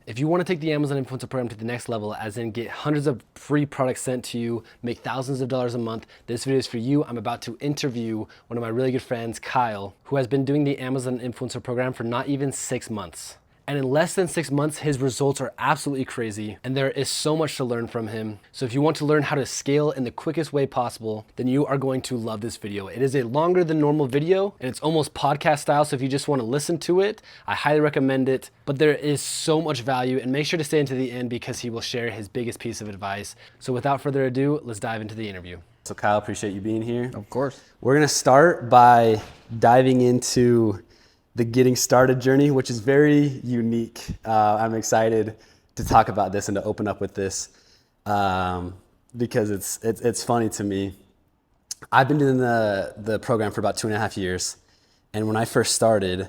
If you want to take the Amazon Influencer Program to the next level, as in get hundreds of free products sent to you, make thousands of dollars a month, this video is for you. I'm about to interview one of my really good friends, Kyle, who has been doing the Amazon Influencer Program for not even 6 months. And in less than 6 months, his results are absolutely crazy, and there is so much to learn from him. So if you want to learn how to scale in the quickest way possible, then you are going to love this video. It is a longer than normal video, and it's almost podcast style, so if you just want to listen to it, I highly recommend it. But there is so much value, and make sure to stay into the end because he will share his biggest piece of advice. So without further ado, let's dive into the interview. So Kyle, appreciate you being here. Of course. We're gonna start by diving into the getting started journey, which is very unique. I'm excited to talk about this and to open up with this because it's funny to me. I've been doing the program for about 2.5 years, and when I first started,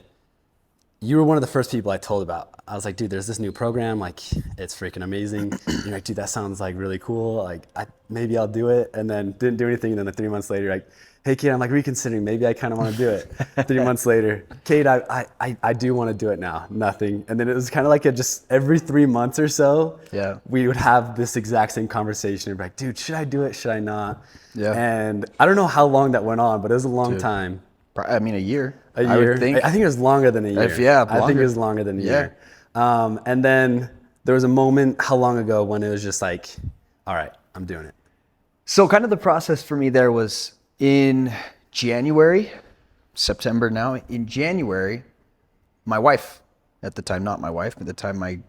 you were one of the first people I told about. I was like, dude, there's this new program, like it's freaking amazing. You're like, dude, that sounds like really cool. Like maybe I'll do it, and then didn't do anything. And then 3 months later, like, hey, Kate, I'm like reconsidering. Maybe I kind of want to do it. 3 months later, Kate, I do want to do it now. Nothing. And then it was kind of like just every 3 months or so, we would have this exact same conversation. We'd be like, dude, should I do it? Should I not? Yeah. And I don't know how long that went on, but it was a long time. I mean, a year. A year. I would think. I think it was longer than a year. I think it was longer than a year. And then there was a moment, how long ago, when it was just like, all right, I'm doing it. So kind of the process for me there was in January, September now. In January, my wife, at the time, not my wife, but at the time my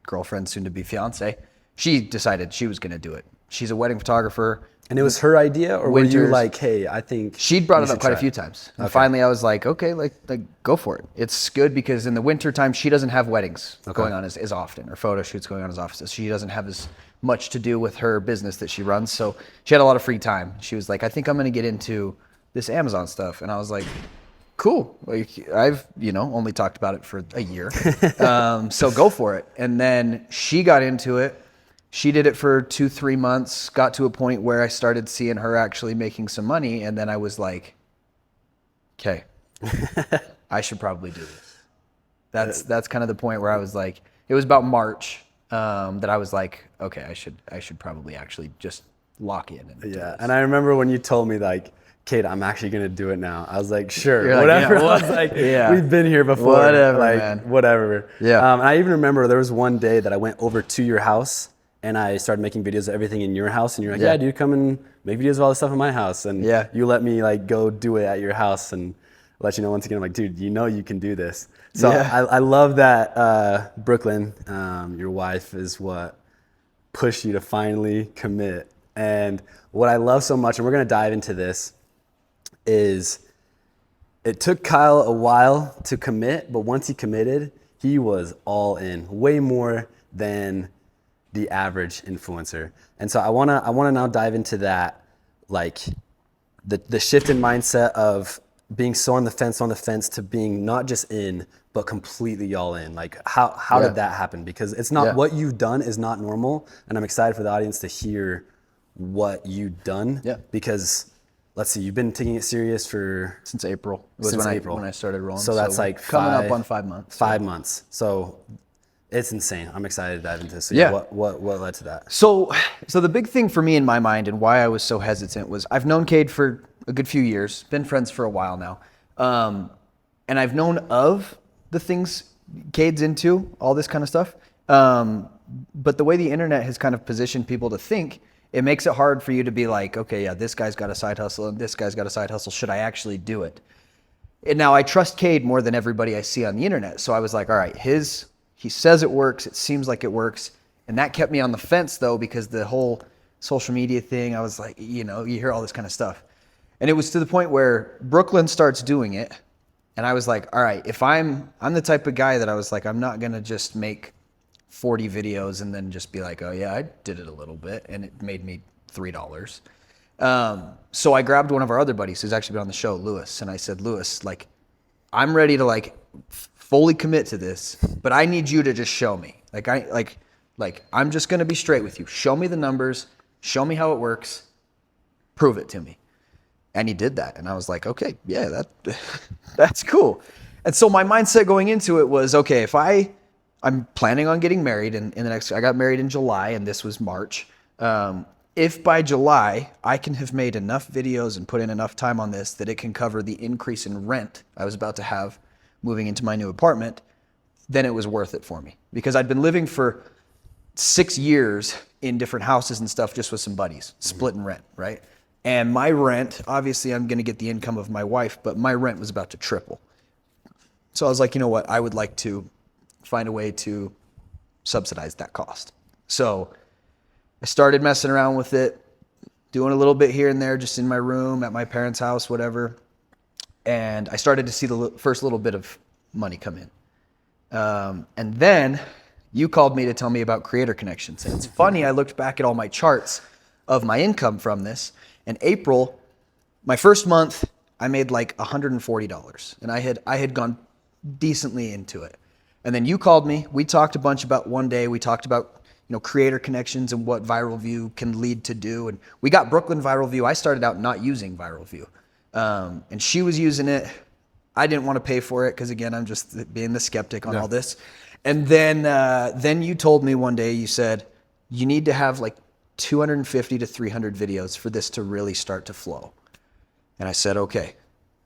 girlfriend, soon to be fiance, she decided she was going to do it. She's a wedding photographer. And it was her idea, or were you like, hey, I think she'd brought it up quite a few times. And finally I was like, okay, like go for it. It's good because in the winter time, she doesn't have weddings going on as often, or photo shoots going on as often. So she doesn't have as much to do with her business that she runs. So she had a lot of free time. She was like, I think I'm going to get into this Amazon stuff. And I was like, cool. Like I've, only talked about it for a year. So go for it. And then she got into it. She did it for 2-3 months, got to a point where I started seeing her actually making some money. And then I was like, okay, I should probably do this. That's kind of the point where I was like, it was about March that I was like, okay, I should probably actually just lock in. And do this. And I remember when you told me like, Kate, I'm actually going to do it now. I was like, sure, You're whatever. Like, I was like, we've been here before. Whatever, like, man. Whatever. Yeah. And I even remember there was one day that I went over to your house and I started making videos of everything in your house. And you're like, yeah, dude, come and make videos of all this stuff in my house. And you let me like go do it at your house and let you know once again, I'm like, dude, you can do this. So I love that Brooklyn, your wife, is what pushed you to finally commit. And what I love so much, and we're going to dive into this, is it took Kyle a while to commit, but once he committed, he was all in, way more than the average influencer. And so I wanna now dive into that, like the shift in mindset of being so on the fence to being not just in, but completely all in. Like how did that happen? Because it's not what you've done is not normal, and I'm excited for the audience to hear what you've done. Because let's see, you've been taking it serious since April. It was when I started rolling. So that's like coming up on 5 months. 5 months. So it's insane. I'm excited to dive into this. So what led to that? So the big thing for me in my mind and why I was so hesitant was I've known Cade for a good few years, been friends for a while now. And I've known of the things Cade's into, all this kind of stuff. But the way the internet has kind of positioned people to think, it makes it hard for you to be like, okay, yeah, this guy's got a side hustle and this guy's got a side hustle. Should I actually do it? And now I trust Cade more than everybody I see on the internet. So I was like, all right, he says it works. It seems like it works. And that kept me on the fence though, because the whole social media thing, I was like, you hear all this kind of stuff. And it was to the point where Brooklyn starts doing it. And I was like, all right, if I'm the type of guy that I was like, I'm not going to just make 40 videos and then just be like, oh yeah, I did it a little bit and it made me $3. So I grabbed one of our other buddies who's actually been on the show, Lewis. And I said, Lewis, like, I'm ready to like fully commit to this, but I need you to just show me. I'm just going to be straight with you. Show me the numbers, show me how it works, prove it to me. And he did that. And I was like, okay, yeah, that's cool. And so my mindset going into it was, okay, if I I'm planning on getting married in the next, I got married in July and this was March. If by July I can have made enough videos and put in enough time on this that it can cover the increase in rent I was about to have moving into my new apartment, then it was worth it for me. Because I'd been living for 6 years in different houses and stuff just with some buddies, splitting rent, right? And my rent, obviously I'm going to get the income of my wife, but my rent was about to triple. So I was like, you know what? I would like to find a way to subsidize that cost. So I started messing around with it, doing a little bit here and there, just in my room, at my parents' house, whatever. And I started to see the first little bit of money come in. And then you called me to tell me about Creator Connections. And it's funny, I looked back at all my charts of my income from this. In April, my first month, I made like $140. And I had gone decently into it. And then you called me. We talked a bunch about one day. We talked about, Creator Connections and what Viral View can lead to do. And we got Brooklyn Viral View. I started out not using Viral View. And she was using it. I didn't want to pay for it because, again, I'm just being the skeptic on all this. And then you told me one day, you said, you need to have like 250 to 300 videos for this to really start to flow. And I said, okay.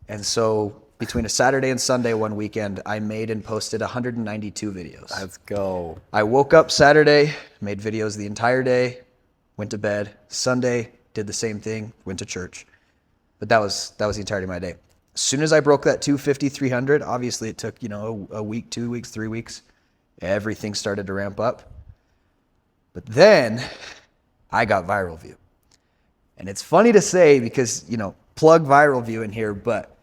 And so between a Saturday and Sunday one weekend, I made and posted 192 videos. Let's go. I woke up Saturday, made videos the entire day, went to bed. Sunday, did the same thing, went to church. But that was the entirety of my day. As soon as I broke that 250, 300, obviously it took, a week, 2 weeks, 3 weeks. Everything started to ramp up. But then I got Viral View. And it's funny to say because, plug Viral View in here, but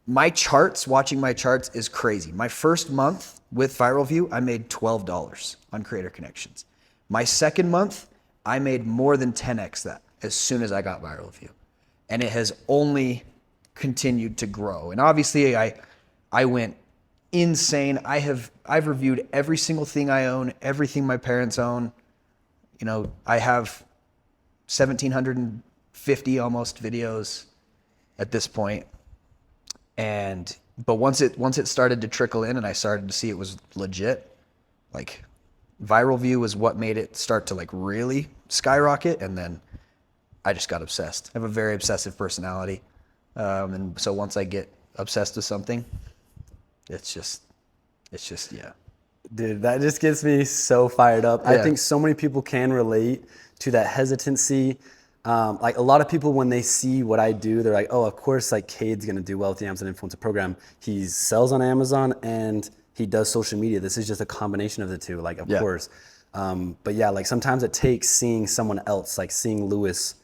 my charts, watching my charts is crazy. My first month with Viral View, I made $12 on Creator Connections. My second month, I made more than 10x that as soon as I got Viral View. And it has only continued to grow. And obviously I went insane. I've reviewed every single thing I own, everything my parents own. I have 1,750 almost videos at this point. But once it started to trickle in and I started to see it was legit, like Viral View was what made it start to like really skyrocket. And then I just got obsessed. I have a very obsessive personality. And so once I get obsessed with something, it's just, yeah. Dude, that just gets me so fired up. Yeah. I think so many people can relate to that hesitancy. Like a lot of people, when they see what I do, they're like, oh, of course, like Cade's gonna do well with the Amazon Influencer Program. He sells on Amazon and he does social media. This is just a combination of the two, like, of course. But yeah, like sometimes it takes seeing someone else, like seeing Lewis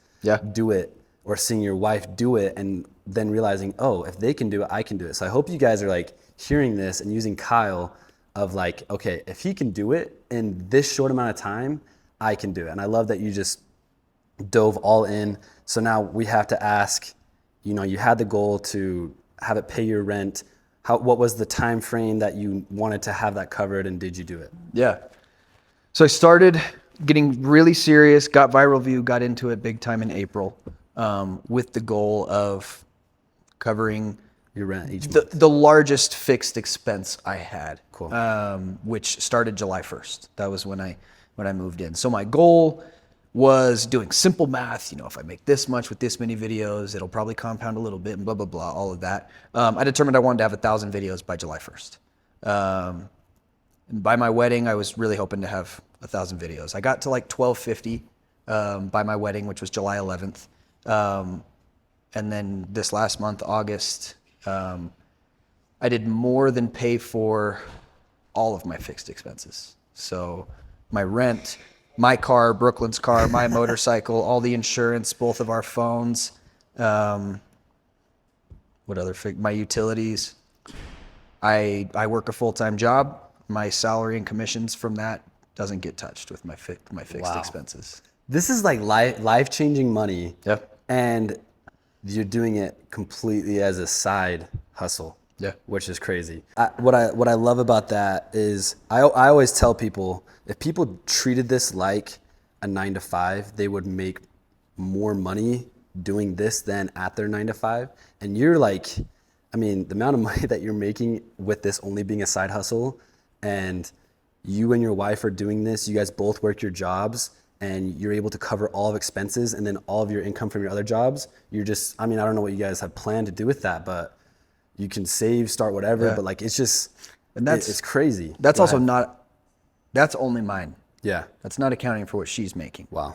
do it or seeing your wife do it and then realizing, oh, if they can do it, I can do it. So I hope you guys are like hearing this and using Kyle of like, okay, if he can do it in this short amount of time, I can do it. And I love that you just dove all in. So now we have to ask, you had the goal to have it pay your rent. What was the time frame that you wanted to have that covered, and did you do it? Yeah. So I started getting really serious, got Viral View, got into it big time in April, with the goal of covering your rent each month. The largest fixed expense I had, cool. Which started July 1st. That was when I moved in. So my goal was doing simple math. If I make this much with this many videos, it'll probably compound a little bit and blah, blah, blah, all of that. I determined I wanted to have 1,000 videos by July 1st. And by my wedding, I was really hoping to have 1,000 videos. I got to like 1,250 by my wedding, which was July 11th. And then this last month, August, I did more than pay for all of my fixed expenses. So my rent, my car, Brooklyn's car, my motorcycle, all the insurance, both of our phones, what other, my utilities. I work a full-time job. My salary and commissions from that doesn't get touched with my fixed expenses. This is like life-changing money. Yep. And you're doing it completely as a side hustle. Yeah. Which is crazy. What I love about that is I always tell people, if people treated this like a 9-to-5, they would make more money doing this than at their 9-to-5. And you're like, the amount of money that you're making with this only being a side hustle, and you and your wife are doing this, you guys both work your jobs, and you're able to cover all of expenses and then all of your income from your other jobs, you're just, I mean, I don't know what you guys have planned to do with that, but you can save, start whatever, but like, it's just, and it's crazy. That's also not, that's only mine. Yeah. That's not accounting for what she's making. Wow.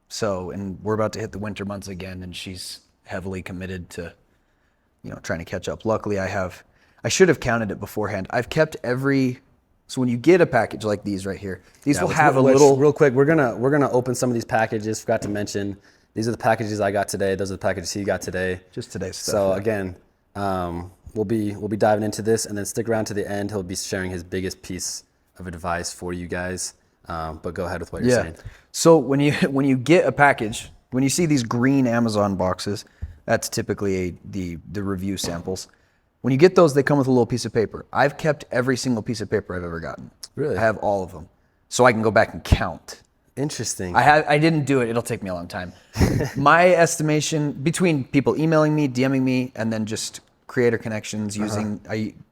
So, and we're about to hit the winter months again, and she's heavily committed to, you know, trying to catch up. Luckily, I should have counted it beforehand. I've kept so when you get a package like these right here, these will have a little. Real quick, we're gonna open some of these packages. Forgot to mention, these are the packages I got today. Those are the packages he got today. Just today's stuff. So again, we'll be diving into this, and then stick around to the end. He'll be sharing his biggest piece of advice for you guys. But go ahead with what you're saying. So when you get a package, when you see these green Amazon boxes, that's typically the review samples. When you get those, they come with a little piece of paper. I've kept every single piece of paper I've ever gotten. Really? I have all of them, so I can go back and count. Interesting. I didn't do it. It'll take me a long time. My estimation, between people emailing me, DMing me, and then just creator connections using,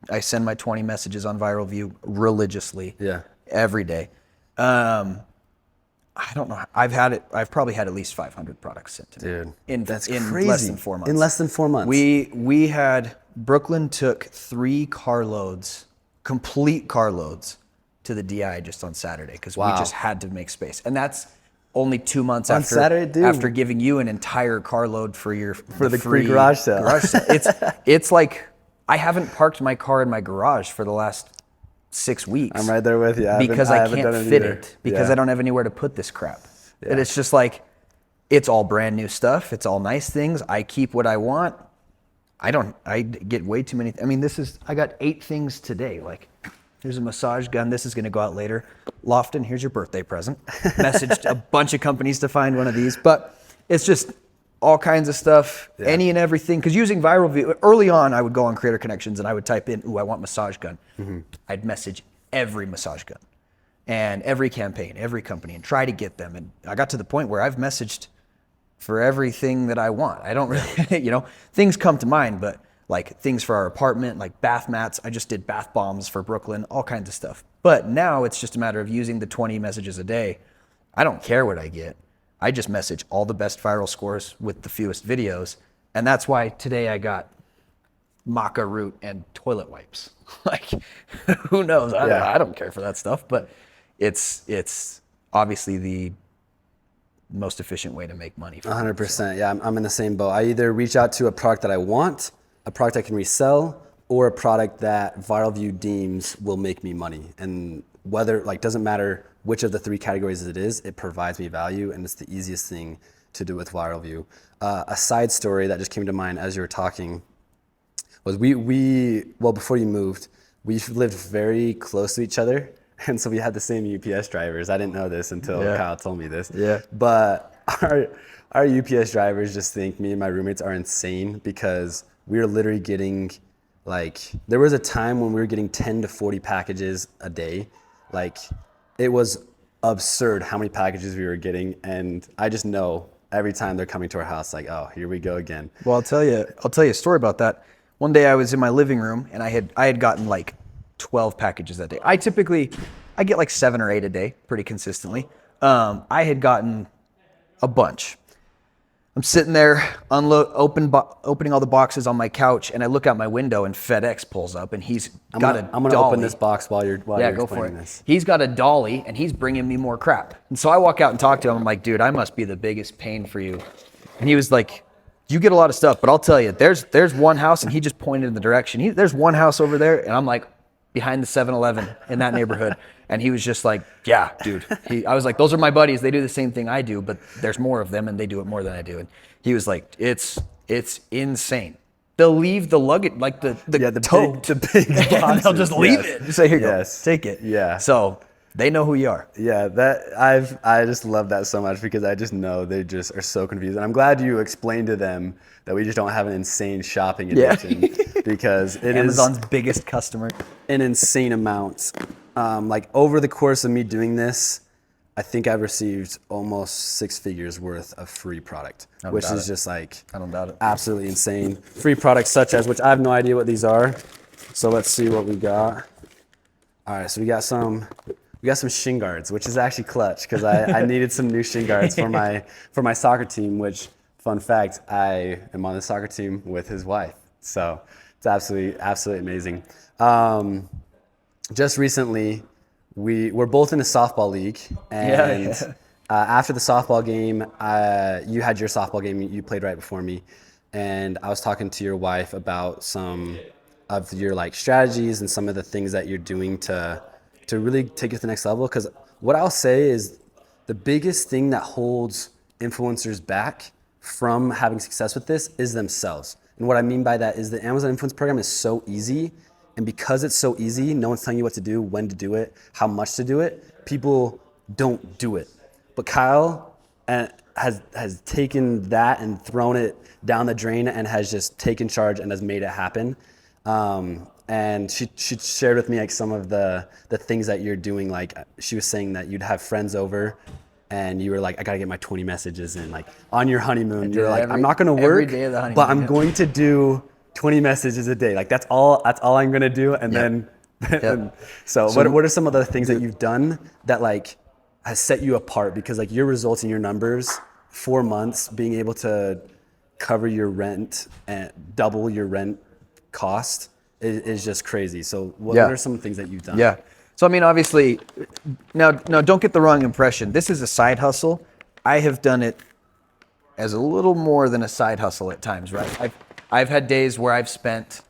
I send my 20 messages on Viral View religiously. Yeah. Every day. I don't know. I've probably had at least 500 products sent to me. Dude, that's in crazy. less than 4 months. In less than 4 months. We had, Brooklyn took 3 carloads, complete carloads, to the DI just on Saturday, because we just had to make space. And that's only 2 months on Saturday, dude. After giving you an entire carload for the free garage sale. It's like, I haven't parked my car in my garage for the last 6 weeks. I'm right there with you. Because I can't fit it. Because I don't have anywhere to put this crap. And it's just like, it's all brand new stuff. It's all nice things. I keep what I want. I get way too many. I mean, I got 8 things today. Like, here's a massage gun. This is going to go out later. Lofton, here's your birthday present. Messaged a bunch of companies to find one of these. But it's just all kinds of stuff, any and everything. Because using Viral View, early on, I would go on Creator Connections and I would type in, ooh, I want massage gun. I'd message every massage gun and every campaign, every company, and try to get them. And I got to the point where I've messaged for everything that I want. I don't really, things come to mind, but like things for our apartment, like bath mats. I just did bath bombs for Brooklyn, all kinds of stuff. But now it's just a matter of using the 20 messages a day. I don't care what I get. I just message all the best viral scores with the fewest videos. And that's why today I got maca root and toilet wipes. Like, who knows? I don't care for that stuff, but it's obviously the most efficient way to make money. 100%. Yeah, I'm in the same boat. I either reach out to a product that I want, a product I can resell, or a product that Viral View deems will make me money. And whether, like, doesn't matter which of the 3 categories it is, it provides me value, and it's the easiest thing to do with Viral View. A side story that just came to mind as you were talking was well, before you moved, we lived very close to each other. And so we had the same UPS drivers. I didn't know this until Kyle told me this. Yeah. But our UPS drivers just think me and my roommates are insane, because we are literally getting, like, there was a time when we were getting 10 to 40 packages a day. Like, it was absurd how many packages we were getting. And I just know every time they're coming to our house, like, oh, here we go again. Well, I'll tell you a story about that. One day I was in my living room and I had gotten like 12 packages that day. I get like 7 or 8 a day pretty consistently. I had gotten a bunch. I'm sitting there opening all the boxes on my couch, and I look out my window and FedEx pulls up, and I'm gonna open this box while you're go for explaining it. this. He's got a dolly and he's bringing me more crap. And so I walk out and talk to him. I'm like, dude, I must be the biggest pain for you. And he was like, you get a lot of stuff, but I'll tell you, there's one house, and he just pointed in the direction. There's one house over there, and I'm like, behind the 7-Eleven in that neighborhood. And he was just like, yeah, dude. I was like, those are my buddies. They do the same thing I do, but there's more of them and they do it more than I do. And he was like, it's insane. They'll leave the luggage, like the tote, the big boxes. And they'll just leave it. Just say, here you go, take it. Yeah. So they know who you are. Yeah, I just love that so much, because I just know they just are so confused. And I'm glad you explained to them that we just don't have an insane shopping addiction, because it Amazon's biggest customer. An insane amount. Like, over the course of me doing this, I think I've received almost 6 figures worth of free product, which is just like, I don't doubt it, absolutely insane. Free products such as, which I have no idea what these are. So let's see what we got. All right, so we got some shin guards, which is actually clutch because I needed some new shin guards for my soccer team. Which, fun fact, I am on the soccer team with his wife, so it's absolutely amazing. Just recently, we're both in a softball league, and after the softball game, you had your softball game. You played right before me, and I was talking to your wife about some of your like strategies and some of the things that you're doing to really take it to the next level. Because what I'll say is the biggest thing that holds influencers back from having success with this is themselves. And what I mean by that is the Amazon Influence Program is so easy. And because it's so easy, no one's telling you what to do, when to do it, how much to do it, people don't do it. But Kyle has taken that and thrown it down the drain and has just taken charge and has made it happen. And she shared with me like some of the things that you're doing. Like she was saying that you'd have friends over and you were like, I gotta get my 20 messages in. Like on your honeymoon, you're like, I'm not gonna work, but I'm going to do 20 messages a day. Like that's all I'm gonna do. And then, so what are some of the things that you've done that like has set you apart? Because like your results and your numbers, 4 months, being able to cover your rent and double your rent cost is just crazy. So what are some things that you've done? Yeah. So I mean, obviously, now don't get the wrong impression. This is a side hustle. I have done it as a little more than a side hustle at times, right? I've had days where I've spent,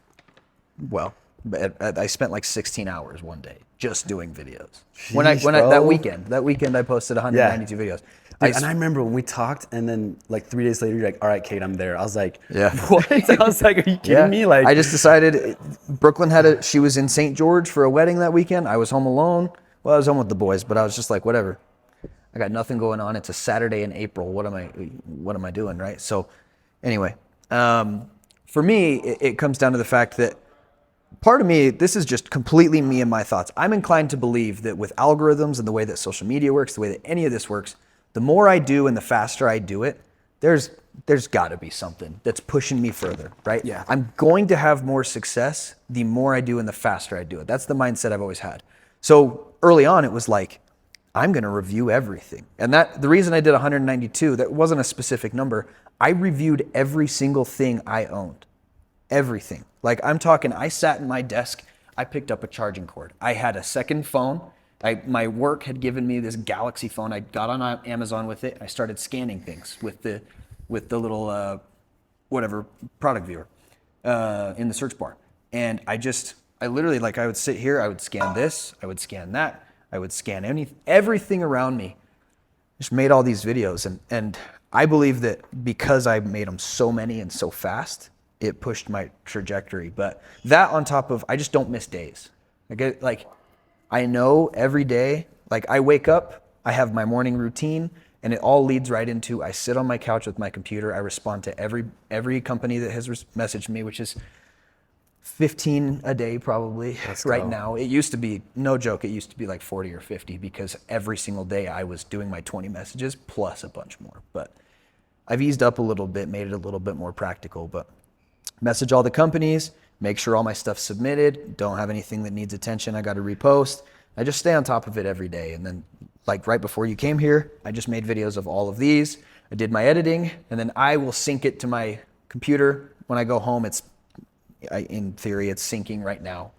I spent like 16 hours one day just doing videos. Jeez, that weekend I posted 192 videos. Dude, and I remember when we talked, and then like 3 days later, you're like, all right, Cade, I'm there. I was like, yeah. What? I was like, are you kidding me? Like, I just decided Brooklyn she was in St. George for a wedding that weekend. I was home alone. Well, I was home with the boys, but I was just like, whatever. I got nothing going on. It's a Saturday in April. What am I doing, right? So anyway, for me, it comes down to the fact that part of me, this is just completely me and my thoughts. I'm inclined to believe that with algorithms and the way that social media works, the way that any of this works, the more I do and the faster I do it, there's got to be something that's pushing me further, right? Yeah. I'm going to have more success the more I do and the faster I do it. That's the mindset I've always had. So early on, it was like, I'm going to review everything. And the reason I did 192, that wasn't a specific number. I reviewed every single thing I owned. Everything. Like I'm talking, I sat in my desk, I picked up a charging cord. I had a second phone. My work had given me this Galaxy phone. I got on Amazon with it. I started scanning things with the little whatever product viewer in the search bar. And I literally, like, I would sit here, I would scan this, I would scan that, I would scan everything around me. Just made all these videos, and I believe that because I made them so many and so fast, it pushed my trajectory. But that on top of, I just don't miss days. I know every day, like I wake up, I have my morning routine, and it all leads right into, I sit on my couch with my computer, I respond to every company that has messaged me, which is 15 a day probably right now. It used to be, no joke, it used to be like 40 or 50 because every single day I was doing my 20 messages plus a bunch more. But I've eased up a little bit, made it a little bit more practical, but message all the companies, make sure all my stuff's submitted, don't have anything that needs attention I got to repost. I just stay on top of it every day. And then like right before you came here, I just made videos of all of these. I did my editing, and then I will sync it to my computer. When I go home, in theory, it's syncing right now.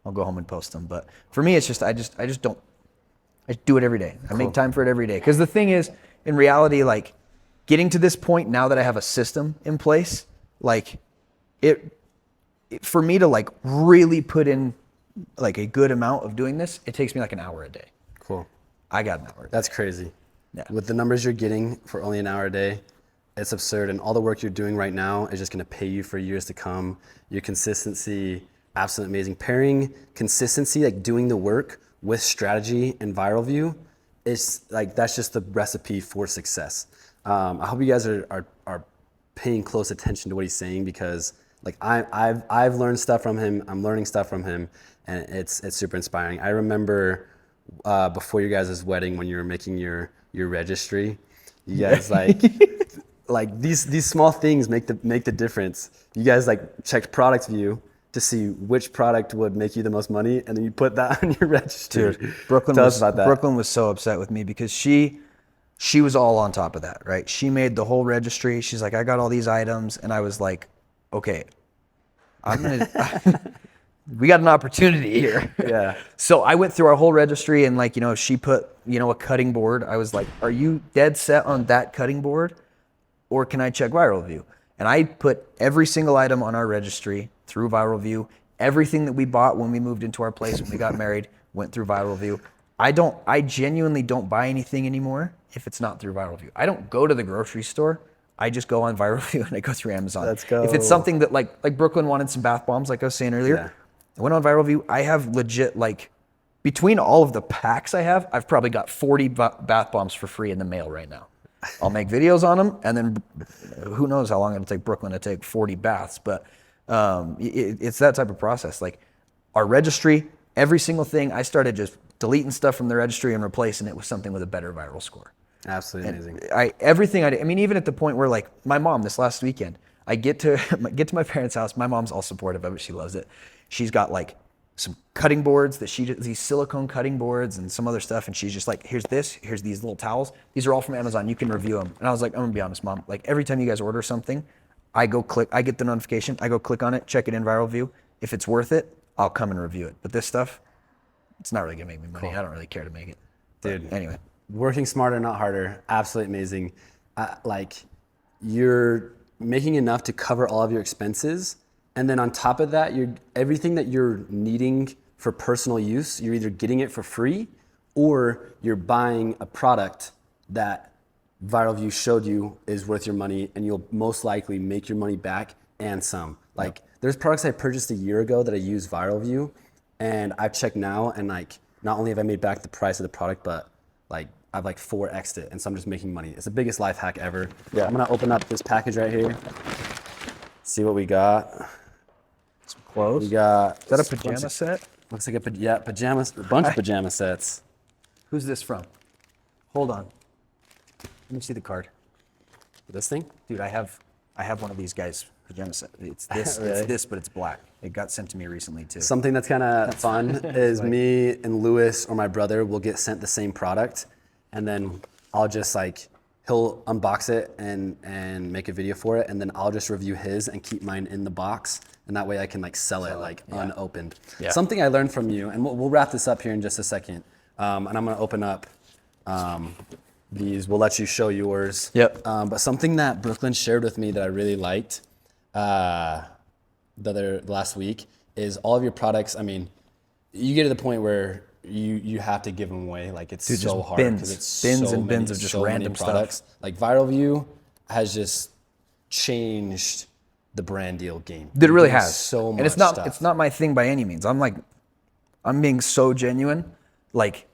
I'll go home and post them. But for me, it's just, I do it every day. I make time for it every day. Because the thing is, in reality, like getting to this point now that I have a system in place, like for me to like really put in like a good amount of doing this, it takes me like an hour a day. Cool. I got an hour a day. That's crazy. Yeah. With the numbers you're getting for only an hour a day, it's absurd. And all the work you're doing right now is just going to pay you for years to come. Your consistency, absolutely amazing. Pairing consistency, like doing the work with strategy and viral view, is like, that's just the recipe for success. I hope you guys are paying close attention to what he's saying, because like I've learned stuff from him. I'm learning stuff from him, and it's super inspiring. I remember before your guys' wedding, when you were making your registry, you guys like these small things make the difference. You guys like checked product view, to see which product would make you the most money, and then you put that on your registry. Dude, Brooklyn Tell us about that. Brooklyn was so upset with me because she was all on top of that, right? She made the whole registry. She's like, I got all these items, and I was like, okay, we got an opportunity here. Yeah. So I went through our whole registry, and like, she put, a cutting board. I was like, are you dead set on that cutting board, or can I check Viral View? And I put every single item on our registry through Viral View. Everything that we bought when we moved into our place, when we got married, went through Viral View. I genuinely don't buy anything anymore if it's not through Viral View. I don't go to the grocery store. I just go on Viral View and I go through Amazon. Let's go. If it's something that like Brooklyn wanted some bath bombs, like I was saying earlier, Yeah. I went on Viral View. I have legit, like, between all of the packs I have, I've probably got 40 bath bombs for free in the mail right now. I'll make videos on them, and then who knows how long it'll take Brooklyn to take 40 baths, but it's that type of process. Like, our registry, every single thing, I started just deleting stuff from the registry and replacing it with something with a better viral score. Absolutely amazing. Everything I mean, even at the point where, like, my mom this last weekend, I get to my parents' house. My mom's all supportive of it. She loves it. She's got like some cutting boards these silicone cutting boards and some other stuff. And she's just like, here's these little towels. These are all from Amazon. You can review them. And I was like, I'm gonna be honest, Mom. Like, every time you guys order something, I get the notification. I go click on it, check it in Viral View. If it's worth it, I'll come and review it. But this stuff, it's not really gonna make me money. Cool. I don't really care to make it. Dude, but anyway. Working smarter, not harder. Absolutely amazing. Like, you're making enough to cover all of your expenses. And then on top of that, everything that you're needing for personal use, you're either getting it for free or you're buying a product that Viral View showed you is worth your money, and you'll most likely make your money back and some. Like, there's products I purchased a year ago that I use Viral View, and I've checked now, and like, not only have I made back the price of the product, but like, I've like 4x'd it, and so I'm just making money. It's the biggest life hack ever. Yeah. I'm gonna open up this package right here. See what we got. Some clothes. We got. Is that a pajama set? Looks like pajamas. A bunch of pajama sets. Who's this from? Hold on. Let me see the card. This thing? Dude, I have one of these guys' pajama set. It's this. Really? It's this, but it's black. It got sent to me recently too. Something that's kind of fun is me and Lewis or my brother will get sent the same product, and then I'll just like, he'll unbox it and make a video for it, and then I'll just review his and keep mine in the box, and that way I can like sell it like unopened. Yeah. Something I learned from you, and we'll wrap this up here in just a second, and I'm gonna open up these. We'll let you show yours. Yep. But something that Brooklyn shared with me that I really liked last week is all of your products. I mean, you get to the point where you have to give them away. Like, it's so hard because it's bins and bins of just random products. Like, Viral View has just changed the brand deal game. It really has. So much and it's not stuff. It's not my thing by any means. I'm being so genuine. Like,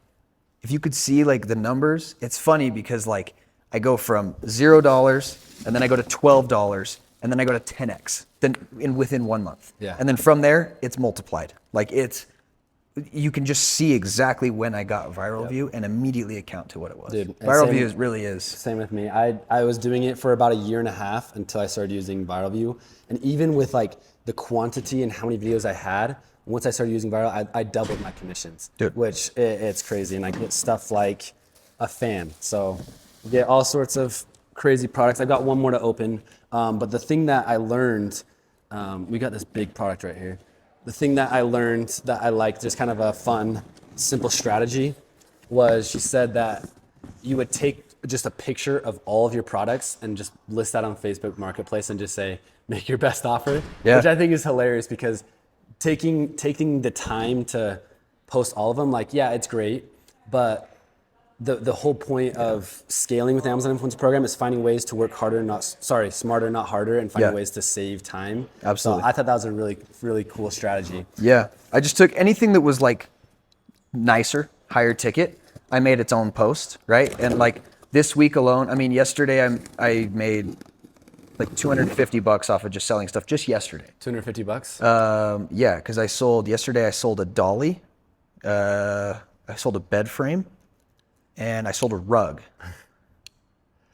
if you could see like the numbers, it's funny because like I go from $0 and then I go to $12 and then I go to 10x within 1 month. Yeah. And then from there it's multiplied. Like, you can just see exactly when I got Viral View and immediately account to what it was. Dude, Viral View really is. Same with me. I was doing it for about a year and a half until I started using Viral View. And even with like the quantity and how many videos I had, once I started using Viral, I doubled my commissions. Dude. Which it's crazy. And I get stuff like a fan. So you get all sorts of crazy products. I've got one more to open. But the thing that I learned, we got this big product right here. The thing that I learned that I liked, just kind of a fun, simple strategy, was she said that you would take just a picture of all of your products and just list that on Facebook Marketplace and just say, make your best offer, which I think is hilarious because taking the time to post all of them, like, yeah, it's great, but the whole point of scaling with the Amazon Influencer Program is finding ways to work smarter, not harder, and finding ways to save time. Absolutely. So I thought that was a really, really cool strategy. Yeah. I just took anything that was like nicer, higher ticket. I made its own post, right? And like this week alone, I mean, yesterday I made like $250 off of just selling stuff just yesterday. $250? Yeah, because yesterday I sold a dolly, I sold a bed frame, and I sold a rug.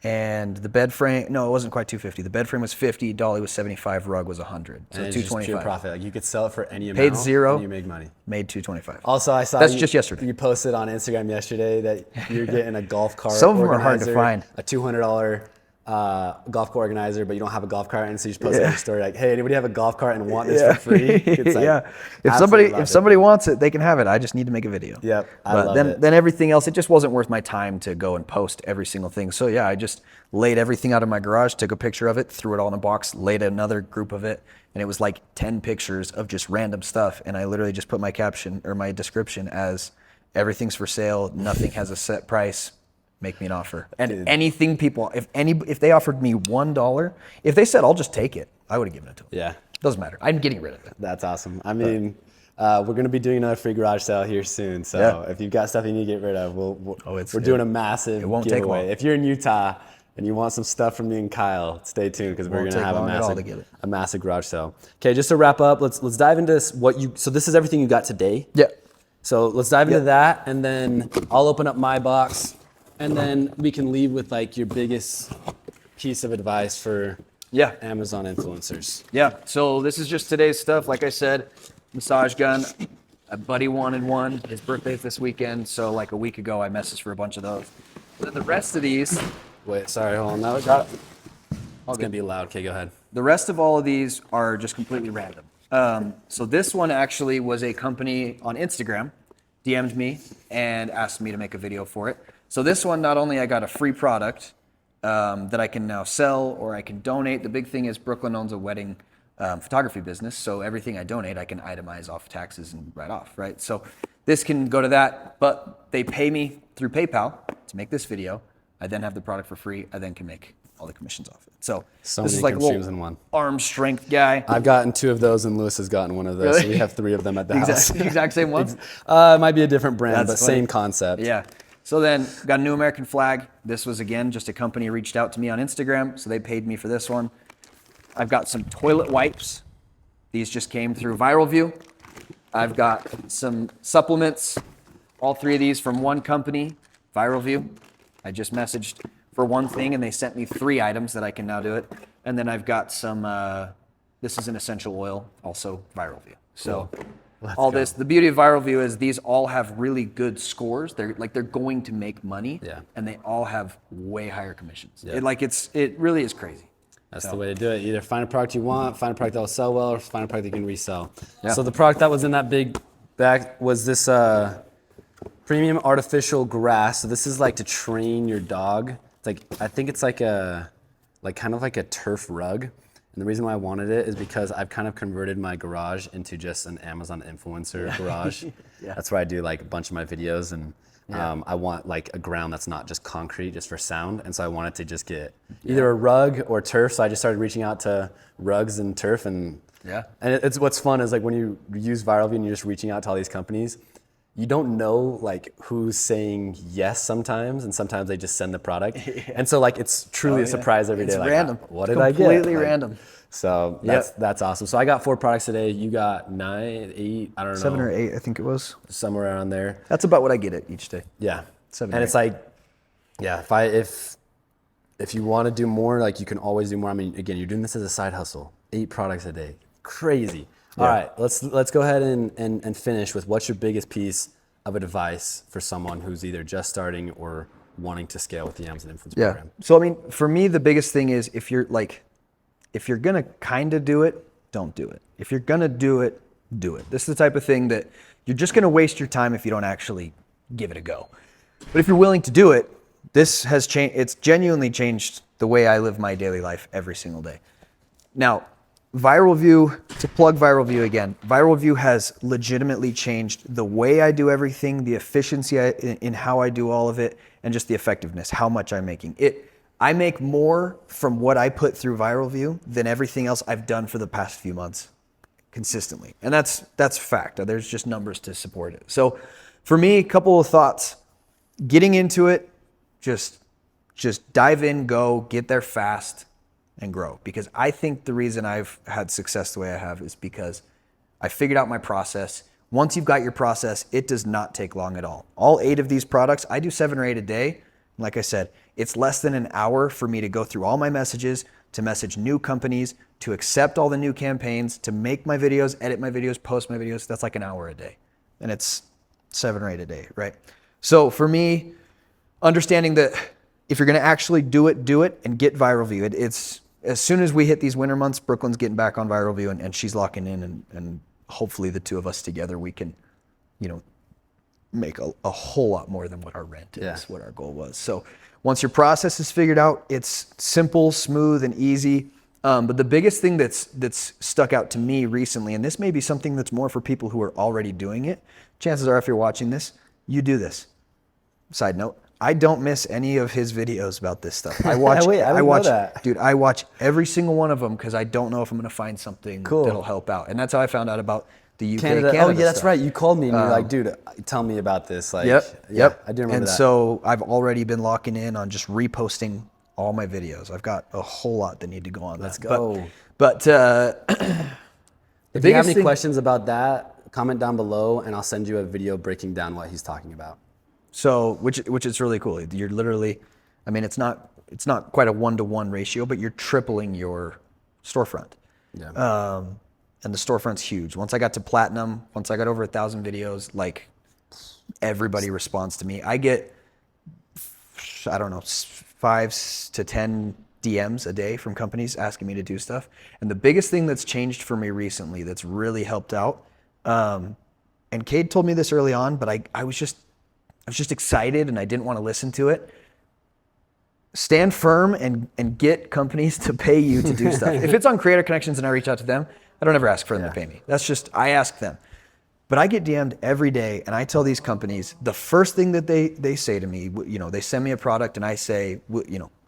And the bed frame, no, it wasn't quite 250. The bed frame was 50, dolly was 75, rug was 100. So and it's just 225. pure profit. Like you could sell it for any amount. Paid zero. And you make money. Made 225. Also, I saw that's just yesterday. You posted on Instagram yesterday that you're getting a golf cart. Some of them are hard to find. A $200 golf cart organizer, but you don't have a golf cart, and so you just posted your story like, "Hey, anybody have a golf cart and want this for free?" It's like, if somebody wants it, they can have it. I just need to make a video. Yep, I but love it. Then everything else, it just wasn't worth my time to go and post every single thing. So yeah, I just laid everything out in my garage, took a picture of it, threw it all in a box, laid another group of it, and it was like 10 pictures of just random stuff. And I literally just put my caption or my description as "Everything's for sale. Nothing has a set price. Make me an offer." And anything people, if they offered me $1, if they said I'll just take it, I would have given it to them. Yeah. Doesn't matter. I'm getting rid of it. That's awesome. I mean, we're going to be doing another free garage sale here soon. So if you've got stuff you need to get rid of, we're doing a massive giveaway. If you're in Utah and you want some stuff from me and Kyle, stay tuned because we're going to have a massive garage sale. Okay, just to wrap up, let's dive into so this is everything you got today. Yeah. So let's dive into that, and then I'll open up my box, and then we can leave with like your biggest piece of advice for Amazon influencers. Yeah, so this is just today's stuff. Like I said, massage gun. A buddy wanted one. His birthday's this weekend, so like a week ago I messaged for a bunch of those. Then the rest of these... Wait, sorry, hold on. It's going to be loud. Okay, go ahead. The rest of all of these are just completely random. So this one actually was a company on Instagram, DM'd me and asked me to make a video for it. So this one, not only I got a free product that I can now sell or I can donate. The big thing is Brooklyn owns a wedding photography business, so everything I donate I can itemize off taxes and write off, right? So this can go to that, but they pay me through PayPal to make this video. I then have the product for free. I then can make all the commissions off it. So this is like a little arm strength guy. I've gotten 2 of those, and Lewis has gotten 1 of those. Really? So we have 3 of them at the house. Exact same one? It might be a different brand, but funny. same concept. Yeah. So then got a new American flag. This was, again, just a company reached out to me on Instagram, so they paid me for this one. I've got some toilet wipes. These just came through Viral View. I've got some supplements. All 3 of these from one company, Viral View. I just messaged for one thing, and they sent me 3 items that I can now do it. And then I've got some, this is an essential oil, also Viral View. So this, the beauty of Viral View is these all have really good scores. They're going to make money, and they all have way higher commissions. Yeah. It really is crazy. That's the way to do it. Either find a product you want, find a product that will sell well, or find a product that you can resell. Yeah. So the product that was in that big bag was this premium artificial grass. So this is like to train your dog. It's like, I think it's like kind of like a turf rug. And the reason why I wanted it is because I've kind of converted my garage into just an Amazon influencer garage. That's where I do like a bunch of my videos, and I want like a ground that's not just concrete, just for sound. And so I wanted to just get either a rug or turf. So I just started reaching out to rugs and turf, and it's what's fun is like when you use Viral View and you're just reaching out to all these companies, you don't know like who's saying yes sometimes, and sometimes they just send the product. And so like it's truly a surprise every day. It's like, random. What did I get? Completely random. So that's awesome. So I got 4 products today. You got 9, 8, I don't know. 7 or 8, I think it was. Somewhere around there. That's about what I get it each day. Yeah. 7 and it's like, if you want to do more, like you can always do more. I mean, again, you're doing this as a side hustle. 8 products a day. Crazy. All right, let's go ahead and finish with what's your biggest piece of advice for someone who's either just starting or wanting to scale with the Amazon Influence program? So I mean, for me, the biggest thing is if you're gonna kind of do it, don't do it. If you're gonna do it, do it. This is the type of thing that you're just gonna waste your time if you don't actually give it a go. But if you're willing to do it, this has changed. It's genuinely changed the way I live my daily life every single day. Now, Viral View, to plug Viral View again, Viral View has legitimately changed the way I do everything, the efficiency in how I do all of it, and just the effectiveness, how much I'm making. I make more from what I put through Viral View than everything else I've done for the past few months consistently. And that's fact. There's just numbers to support it. So for me, a couple of thoughts. Getting into it, just dive in, go, get there fast, and grow. Because I think the reason I've had success the way I have is because I figured out my process. Once you've got your process, it does not take long at all. All 8 of these products, I do 7 or 8 a day. Like I said, it's less than an hour for me to go through all my messages, to message new companies, to accept all the new campaigns, to make my videos, edit my videos, post my videos. That's like an hour a day. And it's 7 or 8 a day, right? So for me, understanding that if you're going to actually do it and get Viral View. It's as soon as we hit these winter months, Brooklyn's getting back on Viral View, and she's locking in, and hopefully the two of us together, we can, make a whole lot more than what our rent is, what our goal was. So once your process is figured out, it's simple, smooth, and easy. But the biggest thing that's stuck out to me recently, and this may be something that's more for people who are already doing it. Chances are, if you're watching this, you do this. Side note, I don't miss any of his videos about this stuff. I watch, dude, I watch every single one of them because I don't know if I'm going to find something that'll help out. And that's how I found out about the UK Canada oh yeah, that's stuff. right. You called me and you're like, dude, tell me about this. Like, Yep. I do remember and that. so I've already been locking in on just reposting all my videos. I've got a whole lot that need to go on. Let's go. But if you have any questions about that, comment down below and I'll send you a video breaking down what he's talking about. So, which is really cool. You're literally, I mean, it's not quite a 1-to-1 ratio, but you're tripling your storefront. Yeah. And the storefront's huge. Once I got to platinum, once I got over 1,000 videos, like everybody responds to me. I get, I don't know, 5 to 10 DMs a day from companies asking me to do stuff. And the biggest thing that's changed for me recently that's really helped out, and Cade told me this early on, but I was just excited and I didn't want to listen to it. Stand firm and get companies to pay you to do stuff. If it's on Creator Connections and I reach out to them, I don't ever ask for them to pay me. That's just, I ask them. But I get DM'd every day and I tell these companies, the first thing that they say to me, they send me a product and I say,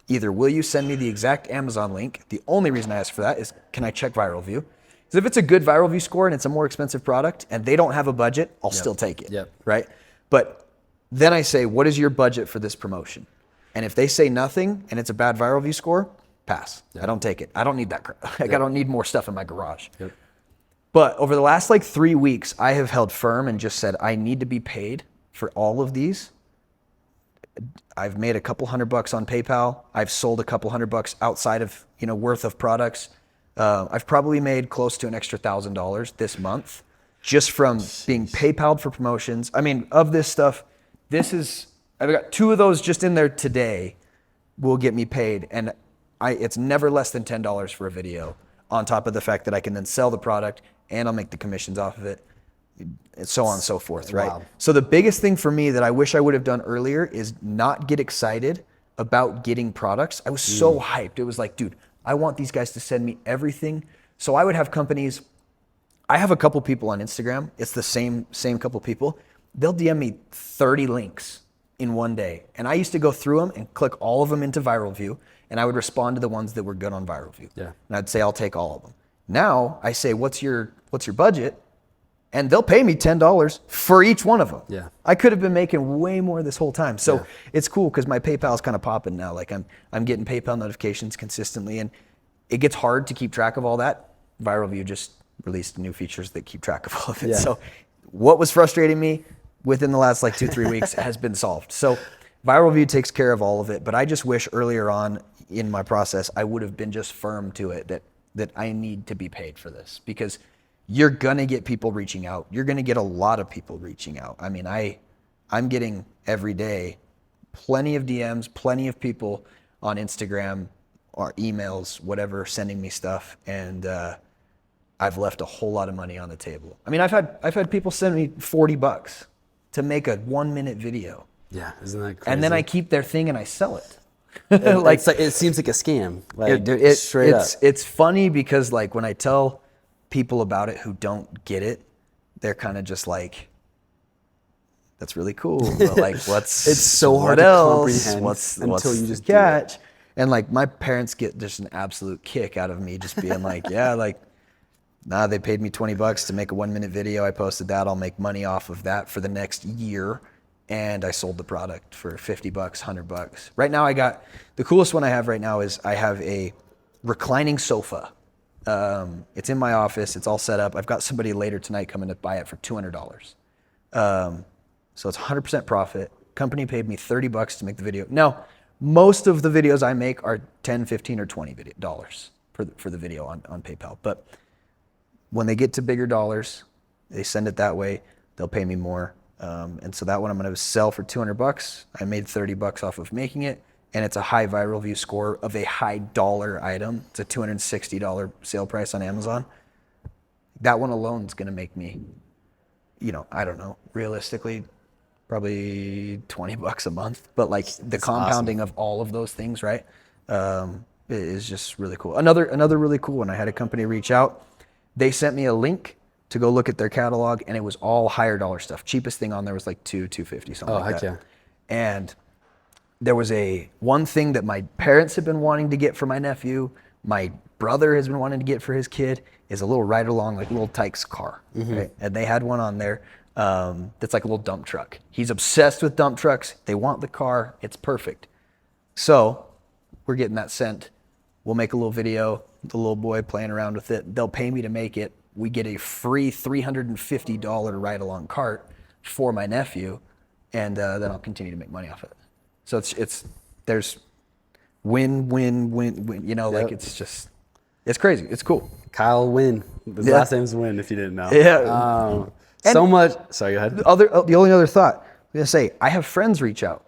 either will you send me the exact Amazon link? The only reason I ask for that is, can I check Viral View? Because if it's a good Viral View score and it's a more expensive product and they don't have a budget, I'll still take it, right? But then I say, what is your budget for this promotion? And if they say nothing and it's a bad Viral View score, pass. I don't take it. I don't need that crap. I don't need more stuff in my garage. But over the last 3 weeks, I have held firm and just said, I need to be paid for all of these. I've made a couple $100 on PayPal. I've sold a couple $100 outside of, worth of products. I've probably made close to an extra $1,000 this month just from being PayPal'd for promotions. I mean, of this stuff, I've got 2 of those just in there today will get me paid. And it's never less than $10 for a video, on top of the fact that I can then sell the product and I'll make the commissions off of it, and so on and so forth, right? Wow. So the biggest thing for me that I wish I would have done earlier is not get excited about getting products. I was so hyped. It was like, dude, I want these guys to send me everything. So I would have companies. I have a couple people on Instagram. It's the same couple people. They'll DM me 30 links in one day. And I used to go through them and click all of them into Viral View. And I would respond to the ones that were good on Viral View. And I'd say, I'll take all of them. Now I say, what's your budget? And they'll pay me $10 for each one of them. I could have been making way more this whole time. So it's cool because my PayPal is kind of popping now. Like I'm getting PayPal notifications consistently, and it gets hard to keep track of all that. Viral View just released new features that keep track of all of it. So what was frustrating me within the last 2-3 weeks has been solved. So Viral View takes care of all of it, but I just wish earlier on in my process, I would have been just firm to it that I need to be paid for this, because you're gonna get people reaching out. You're gonna get a lot of people reaching out. I mean, I'm getting every day plenty of DMs, plenty of people on Instagram or emails, whatever, sending me stuff, and I've left a whole lot of money on the table. I mean, I've had people send me $40 to make a 1-minute video. Yeah, isn't that crazy? And then I keep their thing and I sell it. It seems like a scam. Straight up. It's funny because when I tell people about it who don't get it, they're kind of just like, that's really cool. But it's so hard to comprehend until you just catch. And my parents get just an absolute kick out of me just being like, nah, they paid me $20 to make a 1-minute video. I posted that. I'll make money off of that for the next year. And I sold the product for $50, $100. Right now the coolest one I have right now is I have a reclining sofa. It's in my office. It's all set up. I've got somebody later tonight coming to buy it for $200. So it's 100% profit. Company paid me $30 to make the video. Now, most of the videos I make are $10, $15, or $20 for the video on PayPal. But when they get to bigger dollars, they send it that way, they'll pay me more. And so that one I'm going to sell for $200. I made $30 off of making it, and it's a high viral view score of a high dollar item. It's a $260 sale price on Amazon. That one alone is going to make me, I don't know, realistically, probably $20 a month. But like the compounding of all of those things, right, is just really cool. Another really cool one. I had a company reach out. They sent me a link to go look at their catalog, and it was all higher dollar stuff. Cheapest thing on there was like $250, something like that. Oh, heck yeah. And there was one thing that my parents had been wanting to get for my nephew, my brother has been wanting to get for his kid, is a little ride-along, like Little Tyke's car. Right? And they had one on there that's like a little dump truck. He's obsessed with dump trucks. They want the car. It's perfect. So we're getting that sent. We'll make a little video, the little boy playing around with it. They'll pay me to make it. We get a free $350 ride-along cart for my nephew, and then I'll continue to make money off of it. So there's win, win, win, win. Like it's crazy. It's cool. Kyle Wynn. His last name's Wynn, if you didn't know. Yeah. So much. Sorry, go ahead. The only other thought I'm gonna say, I have friends reach out,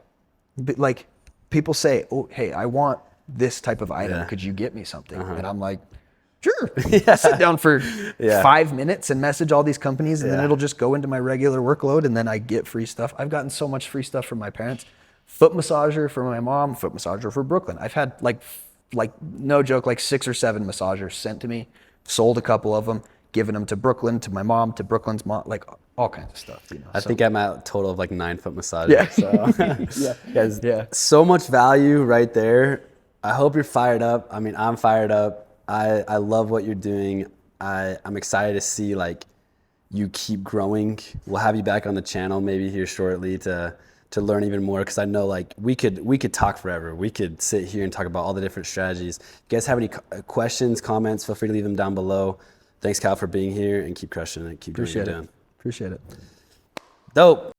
like people say, "Oh, hey, I want this type of item. Could you get me something?" And I'm like, sure. Sit down for 5 minutes and message all these companies, and then it'll just go into my regular workload, and then I get free stuff. I've gotten so much free stuff from my parents. Foot massager for my mom, foot massager for Brooklyn. I've had like no joke, like 6 or 7 massagers sent to me, sold a couple of them, given them to Brooklyn, to my mom, to Brooklyn's mom, like all kinds of stuff. I think I'm at a total of like 9 foot massages. So. So much value right there. I hope you're fired up. I mean, I'm fired up. I love what you're doing. I'm excited to see like you keep growing. We'll have you back on the channel maybe here shortly to learn even more, because I know like we could talk forever. We could sit here and talk about all the different strategies. If you guys have any questions, comments, feel free to leave them down below. Thanks, Kyle, for being here, and keep crushing it. Keep doing what you're doing. Appreciate it. Dope.